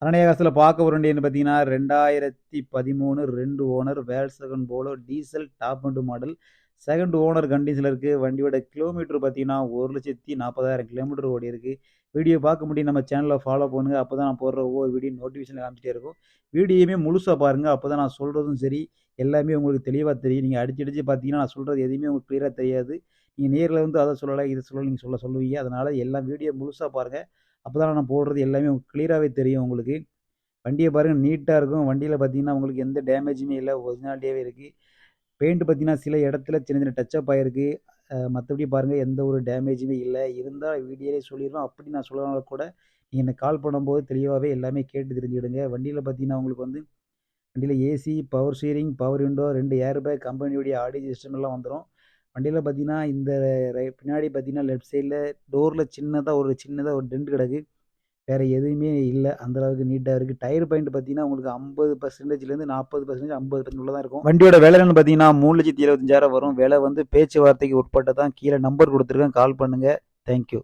அரணேகாசத்தில் பார்க்க ஒரு வண்டி பார்த்தீங்கன்னா 2013 2 owner Volkswagen Polo diesel top and model second owner கண்டிஷனில் இருக்குது. வண்டியோட கிலோமீட்டர் பார்த்தீங்கன்னா 1,40,000 கிலோமீட்டர் ஓடி இருக்குது. வீடியோ பார்க்க முடியும் நம்ம சேனலில் ஃபாலோ பண்ணுங்கள். அப்போ தான் நான் போடுற ஒவ்வொரு வீடியோ நோட்டிஃபிகேஷன் காமிச்சிட்டே இருக்கும். வீடியோயுமே முழுசாக பாருங்கள். அப்போ தான் நான் சொல்கிறதும் சரி எல்லாமே உங்களுக்கு தெளிவாக தெரியும். நீங்கள் அடிச்சு பார்த்தீங்கன்னா நான் சொல்கிறது எதுவுமே உங்களுக்கு கிளியராக தெரியாது. நீங்கள் நேரில் வந்து அதை சொல்லலை இதை சொல்லலை நீங்கள் சொல்லுவீங்க. அதனால் எல்லா வீடியோ முழுசாக பாருங்கள். அப்போ தான் நான் போடுறது எல்லாமே உங்களுக்கு கிளியராகவே தெரியும். உங்களுக்கு வண்டியை பாருங்கள், நீட்டாக இருக்கும். வண்டியில் பார்த்தீங்கன்னா உங்களுக்கு எந்த டேமேஜுமே இல்லை, ஒரிஜினாலிட்டியாகவே இருக்குது. பெயிண்ட் பார்த்தீங்கன்னா சில இடத்துல சின்ன சின்ன டச்சப் ஆகிருக்கு. மற்றபடி பாருங்கள் எந்த ஒரு டேமேஜுமே இல்லை. இருந்தால் வீடியோலே சொல்லிடுறோம். அப்படி நான் சொல்லனாலும் கூட நீங்கள் எனக்கு கால் பண்ணும்போது தெளிவாகவே எல்லாமே கேட்டு தெரிஞ்சுக்கிடுங்க. வண்டியில் பார்த்தீங்கன்னா உங்களுக்கு வந்து வண்டியில் AC, power steering, power window, 2 air bag, கம்பெனியுடைய ஆடியோ சிஸ்டம் எல்லாம் வந்துடும். வண்டியில் பார்த்தீங்கன்னா இந்த பின்னாடி பார்த்தீங்கன்னா லெஃப்ட் சைடில் டோரில் சின்னதாக ஒரு டென்ட் கிடக்கு. வேறு எதுவுமே இல்லை. அந்தளவுக்கு நீட்டாக இருக்குது. டயர் பாயிண்ட் பார்த்தீங்கன்னா உங்களுக்கு 50%லேருந்து 40%, 50% உள்ள தான் இருக்கும். வண்டியோட விலைன்னு பார்த்தீங்கன்னா 3,75,000 வரும். விலை வந்து பேச்சுவார்த்தைக்கு உட்பட்ட தான். கீழே நம்பர் கொடுத்துருக்கேன், கால் பண்ணுங்கள். தேங்க்யூ.